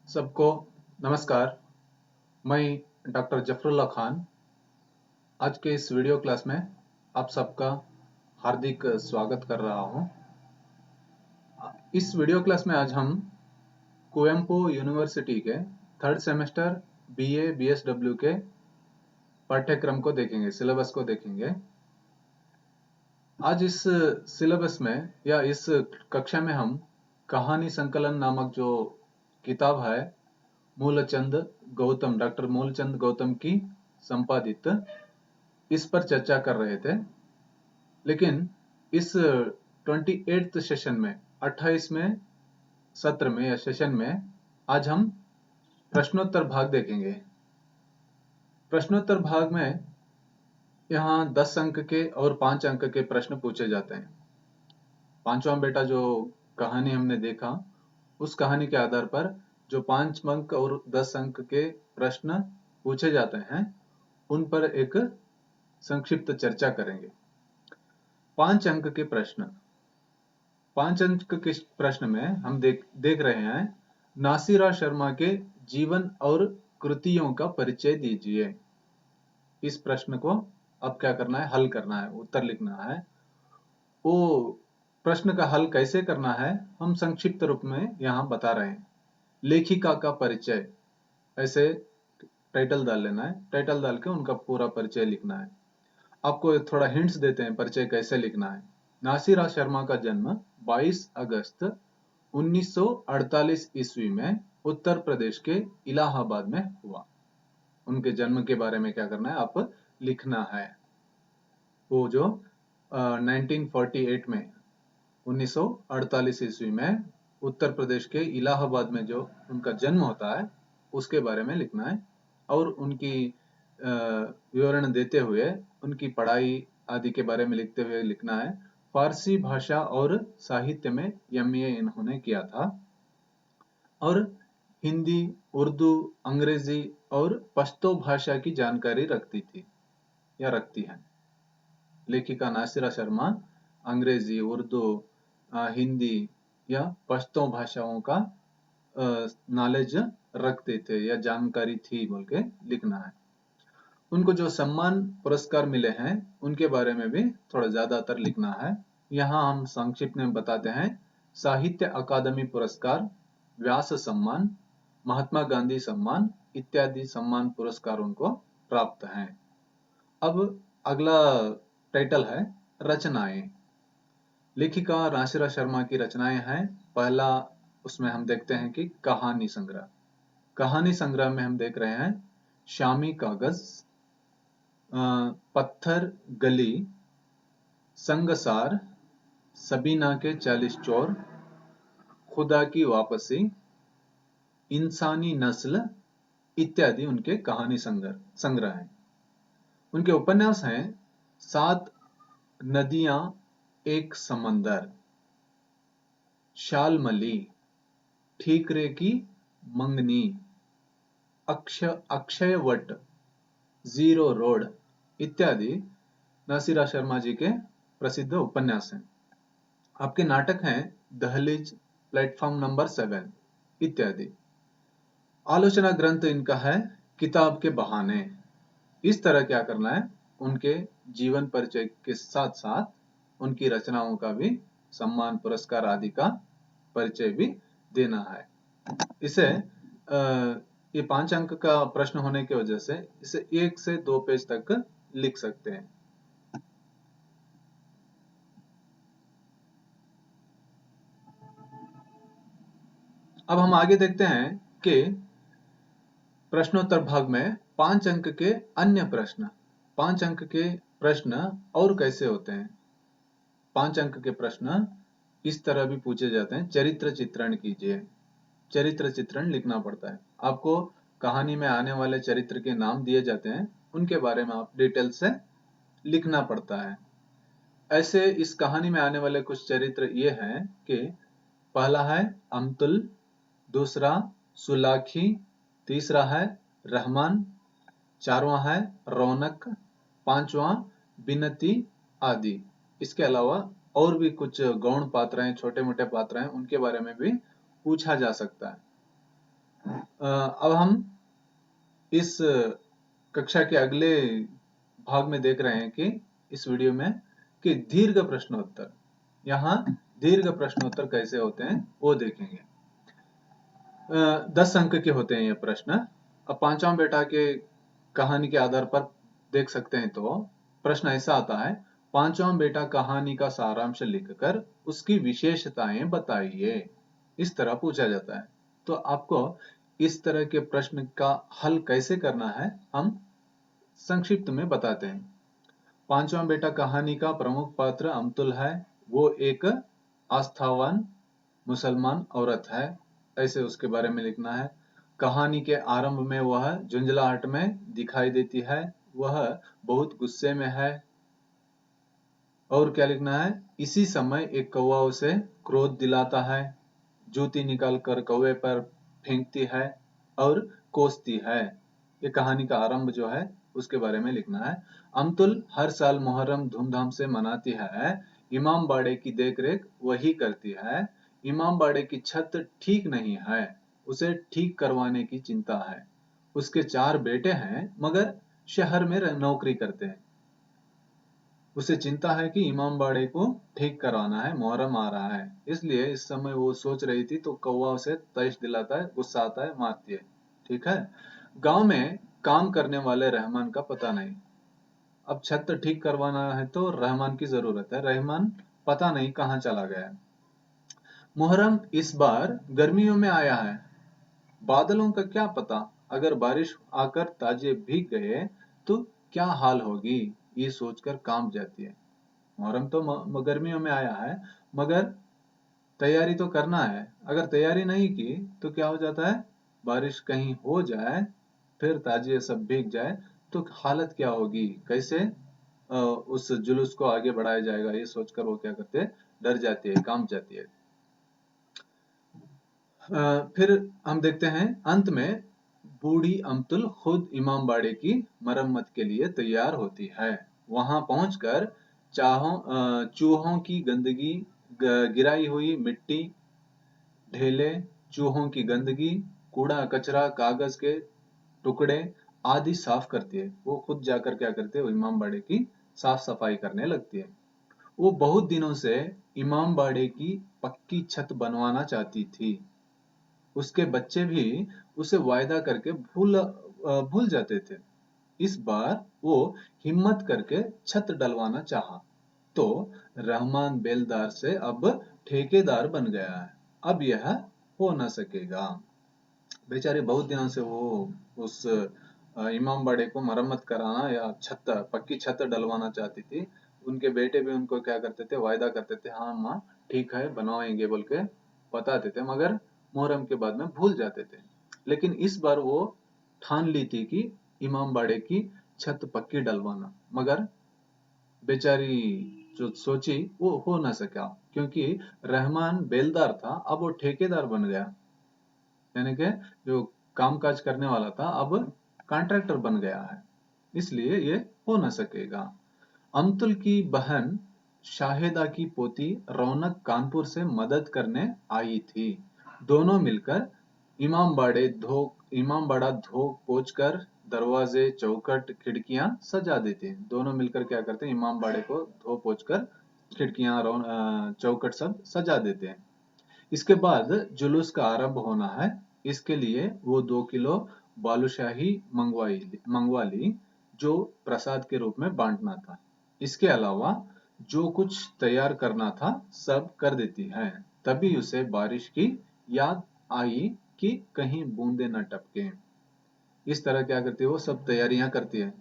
सबको नमस्कार। मैं डॉक्टर जफरुल्ला खान आज के इस वीडियो क्लास में आप सबका हार्दिक स्वागत कर रहा हूं। इस वीडियो क्लास में आज हम कुवेम्पु यूनिवर्सिटी के थर्ड सेमेस्टर बीए बीएसडब्ल्यू के पाठ्यक्रम को देखेंगे, सिलेबस को देखेंगे। आज इस सिलेबस में या इस कक्षा में हम कहानी संकलन नामक जो किताब है मूलचंद गौतम, डॉक्टर मूलचंद गौतम की संपादित, इस पर चर्चा कर रहे थे। लेकिन इस 28th सेशन में 28वें सत्र में या सेशन में आज हम प्रश्नोत्तर भाग देखेंगे। प्रश्नोत्तर भाग में यहाँ 10 अंक के और 5 अंक के प्रश्न पूछे जाते हैं। पांचवा बेटा जो कहानी हमने देखा, उस कहानी के आधार पर जो 5 अंक और 10 अंक के प्रश्न पूछे जाते हैं, उन पर एक संक्षिप्त चर्चा करेंगे। 5 अंक के प्रश्न। 5 अंक के प्रश्न में हम देख रहे हैं, नासिरा शर्मा के जीवन और कृतियों का परिचय दीजिए। इस प्रश्न को अब क्या करना है, हल करना है, उत्तर लिखना है। वो प्रश्न का हल कैसे करना है हम संक्षिप्त रूप में यहाँ बता रहे हैं। लेखिका का परिचय, ऐसे टाइटल डाल लेना है। टाइटल डाल के उनका पूरा परिचय लिखना है। आपको थोड़ा हिंट्स देते हैं परिचय कैसे लिखना है। नासिरा शर्मा का जन्म 22 अगस्त 1948 ईस्वी में उत्तर प्रदेश के इलाहाबाद में हुआ। उनके जन्म के बारे में क्या करना है, आप लिखना है। वो जो 1948 में 1948 ईस्वी में उत्तर प्रदेश के इलाहाबाद में जो उनका जन्म होता है, उसके बारे में लिखना है। और उनकी विवरण देते हुए उनकी पढ़ाई आदि के बारे में लिखते हुए लिखना है। फारसी भाषा और साहित्य में एमए इन्होंने किया था और हिंदी, उर्दू, अंग्रेजी और पश्तो भाषा की जानकारी रखती थी या रखती है। लेखिका नासिरा शर्मा अंग्रेजी, उर्दू, हिंदी या पश्तो भाषाओं का नॉलेज रखते थे या जानकारी थी बोल के लिखना है। उनको जो सम्मान पुरस्कार मिले हैं उनके बारे में भी थोड़ा ज्यादातर लिखना है। यहाँ हम संक्षिप्त में बताते हैं। साहित्य अकादमी पुरस्कार, व्यास सम्मान, महात्मा गांधी सम्मान इत्यादि सम्मान पुरस्कार उनको प्राप्त हैं। अब अगला टाइटल है रचनाएं। लेखिका नासिरा शर्मा की रचनाएं हैं। पहला उसमें हम देखते हैं कि कहानी संग्रह। कहानी संग्रह में हम देख रहे हैं शामी कागज, पत्थर गली, संगसार, सबीना के 40 चोर, खुदा की वापसी, इंसानी नस्ल इत्यादि उनके कहानी संग्रह हैं। उनके उपन्यास हैं 7 नदियां एक समंदर, शालमली, ठीकरे की मंगनी, अक्षयवट, जीरो रोड इत्यादि नासिरा शर्मा जी के प्रसिद्ध उपन्यास हैं। आपके नाटक हैं दहलीज, प्लेटफॉर्म नंबर 7 इत्यादि। आलोचना ग्रंथ इनका है किताब के बहाने। इस तरह क्या करना है, उनके जीवन परिचय के साथ साथ उनकी रचनाओं का भी सम्मान पुरस्कार आदि का परिचय भी देना है। इसे ये 5 अंक का प्रश्न होने की वजह से इसे 1 से 2 पेज तक लिख सकते हैं। अब हम आगे देखते हैं कि प्रश्नोत्तर भाग में 5 अंक के अन्य प्रश्न। 5 अंक के प्रश्न और कैसे होते हैं। 5 अंक के प्रश्न इस तरह भी पूछे जाते हैं। चरित्र चित्रण कीजिए। चरित्र चित्रण लिखना पड़ता है। आपको कहानी में आने वाले चरित्र के नाम दिए जाते हैं, उनके बारे में आप डिटेल से लिखना पड़ता है। ऐसे इस कहानी में आने वाले कुछ चरित्र ये हैं कि पहला है अमतुल, दूसरा सुलाखी, तीसरा है रहमान, चारवां है रौनक, पांचवां बिनती आदि। इसके अलावा और भी कुछ गौण पात्र हैं, छोटे मोटे पात्र हैं, उनके बारे में भी पूछा जा सकता है। अब हम इस कक्षा के अगले भाग में देख रहे हैं कि इस वीडियो में कि दीर्घ प्रश्नोत्तर, यहाँ दीर्घ प्रश्नोत्तर कैसे होते हैं वो देखेंगे। 10 अंक के होते हैं ये प्रश्न। अब पांचवा बेटा के कहानी के आधार पर देख सकते हैं। तो प्रश्न ऐसा आता है, पांचवा बेटा कहानी का सारांश लिखकर उसकी विशेषताएं बताइए। इस तरह पूछा जाता है। तो आपको इस तरह के प्रश्न का हल कैसे करना है हम संक्षिप्त में बताते हैं। पांचवा बेटा कहानी का प्रमुख पात्र अमतुल है। वो एक आस्थावान मुसलमान औरत है, ऐसे उसके बारे में लिखना है। कहानी के आरंभ में वह झुंझलाहट में दिखाई देती है। वह बहुत गुस्से में है। और क्या लिखना है, इसी समय एक कौवा उसे क्रोध दिलाता है, जूती निकालकर कौवे पर फेंकती है और कोसती है। ये कहानी का आरंभ जो है उसके बारे में लिखना है। अमतुल हर साल मुहर्रम धूमधाम से मनाती है। इमाम बाड़े की देखरेख वही करती है। इमाम बाड़े की छत ठीक नहीं है, उसे ठीक करवाने की चिंता है। उसके 4 बेटे हैं मगर शहर में नौकरी करते हैं। उसे चिंता है कि इमाम बाड़े को ठीक कराना है, मुहर्रम आ रहा है, इसलिए इस समय वो सोच रही थी तो कौवा उसे तैश दिलाता है, गुस्सा आता है, मारती है। ठीक है। गांव में काम करने वाले रहमान का पता नहीं। अब छत ठीक करवाना है तो रहमान की जरूरत है। रहमान पता नहीं कहाँ चला गया। मुहर्रम इस बार गर्मियों में आया है। बादलों का क्या पता, अगर बारिश आकर ताजे भीग गए तो क्या हाल होगी, ये सोचकर कांप जाती है। मुहर्रम तो गर्मियों में आया है मगर तैयारी तो करना है। अगर तैयारी नहीं की तो क्या हो जाता है, बारिश कहीं हो जाए फिर ताजिए सब भीग जाए तो हालत क्या होगी, कैसे उस जुलूस को आगे बढ़ाया जाएगा, ये सोचकर वो क्या करते हैं, डर जाती है, कांप जाती है। फिर हम देखते हैं अंत में बूढ़ी अमतुल खुद इमाम बाड़े की मरम्मत के लिए तैयार होती है। वहां पहुंचकर चूहों की गंदगी, गिराई हुई मिट्टी, ढेले, चूहों की गंदगी, कूड़ा कचरा, कागज के टुकड़े आदि साफ करती है। वो खुद जाकर क्या करती है, वो इमाम बाड़े की साफ सफाई करने लगती है। वो बहुत दिनों से इमाम बाड़े की पक्की छत बनवाना चाहती थी। उसके बच्चे भी उसे वायदा करके भूल जाते थे। इस बार वो हिम्मत करके छत डलवाना चाहा तो रहमान बेलदार से अब ठेकेदार बन गया है। अब यह हो न सकेगा। बेचारे बहुत दिनों से वो उस इमाम बाड़े को मरम्मत कराना या छत, पक्की छत डलवाना चाहती थी। उनके बेटे भी उनको क्या करते थे, वायदा करते थे, हाँ माँ ठीक है बनवाएंगे बोल के बताते थे, मगर मुहर्रम के बाद में भूल जाते थे। लेकिन इस बार वो ठान ली थी कि इमाम बाड़े की छत पक्की डलवाना, मगर बेचारी जो सोची वो हो ना सका, क्योंकि रहमान बेलदार था, अब वो ठेकेदार बन गया। यानी कि जो कामकाज करने वाला था अब कॉन्ट्रैक्टर बन गया है, इसलिए ये हो न सकेगा। अमतुल की बहन शाहिदा की पोती रौनक कानपुर से मदद करने आई थी। दोनों मिलकर इमाम बाड़ा धो पोछ कर दरवाजे, चौखट, खिड़कियां सजा देते हैं। दोनों मिलकर क्या करते हैं, इमाम बाड़े को धो पोछ कर खिड़कियां, चौखट सब सजा देते हैं। इसके बाद जुलूस का आरंभ होना है। इसके लिए वो 2 किलो बालूशाही मंगवा ली जो प्रसाद के रूप में बांटना था। इसके अलावा जो कुछ तैयार करना था सब कर देती है। तभी उसे बारिश की याद आई कि कहीं बूंदे न टपके। इस तरह क्या करती है, वो सब तैयारियां करती है।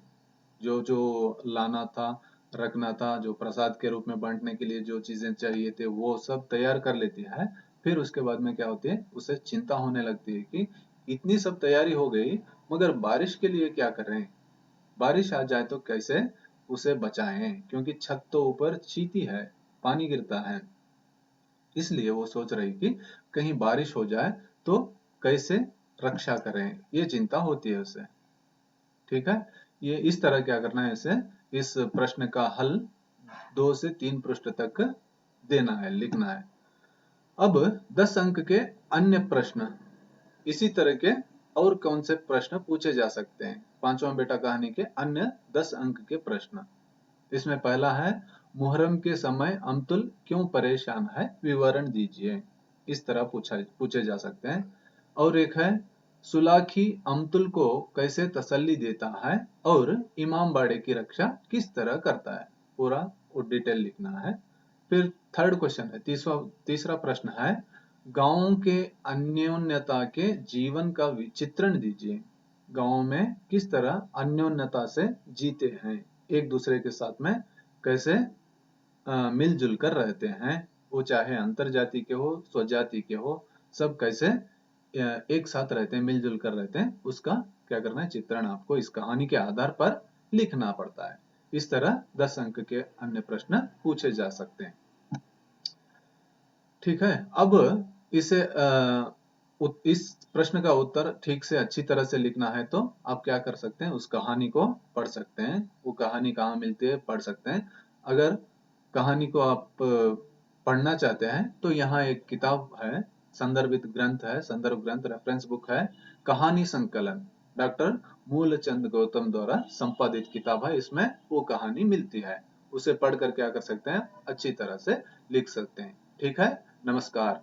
जो जो लाना था, रखना था, जो प्रसाद के रूप में बांटने के लिए जो चीजें चाहिए थे वो सब तैयार कर लेती है। फिर उसके बाद में क्या होती है, उसे चिंता होने लगती है कि इतनी सब तैयारी हो गई मगर बारिश के लिए क्या करें, बारिश आ जाए तो कैसे उसे बचाएं, क्योंकि छत तो ऊपर चीती है, पानी गिरता है। इसलिए वो सोच रही कि कहीं बारिश हो जाए तो कैसे रक्षा करें, ये चिंता होती है उसे। ठीक है। ये इस तरह क्या करना है, इसे इस प्रश्न का हल 2 से 3 पृष्ठ तक देना है, लिखना है। अब 10 अंक के अन्य प्रश्न इसी तरह के और कौन से प्रश्न पूछे जा सकते हैं? पांचवा बेटा कहानी के अन्य 10 अंक के प्रश्न। इसमें पहला है, मुहर्रम के समय अमतुल क्यों परेशान है, विवरण दीजिए। इस तरह पूछे जा सकते हैं। और एक है, सुलाखी अमतुल को कैसे तसल्ली देता है और इमाम बाड़े की रक्षा किस तरह करता है, पूरा डिटेल लिखना है। फिर थर्ड क्वेश्चन है, तीसरा प्रश्न है, गांवों के अन्योन्यता के जीवन का चित्रण दीजिए। गांव में किस तरह अन्योन्यता से जीते हैं, एक दूसरे के साथ में कैसे मिलजुल कर रहते हैं, वो चाहे अंतर जाति के हो, स्वजाति के हो, सब कैसे एक साथ रहते हैं, मिलजुल कर रहते हैं, उसका क्या करना है, चित्रण आपको इस कहानी के आधार पर लिखना पड़ता है। इस तरह 10 अंक के अन्य प्रश्न पूछे जा सकते हैं। ठीक है, अब इसे इस प्रश्न का उत्तर ठीक से अच्छी तरह से लिखना है तो आप क्या कर सकते हैं, उस कहानी को पढ़ सकते हैं। वो कहानी कहाँ मिलती है, पढ़ सकते हैं। अगर कहानी को आप पढ़ना चाहते हैं तो यहाँ एक किताब है, संदर्भित ग्रंथ है, संदर्भ ग्रंथ रेफरेंस बुक है, कहानी संकलन, डॉक्टर मूलचंद गौतम द्वारा संपादित किताब है। इसमें वो कहानी मिलती है, उसे पढ़कर क्या कर सकते हैं, अच्छी तरह से लिख सकते हैं। ठीक है, नमस्कार।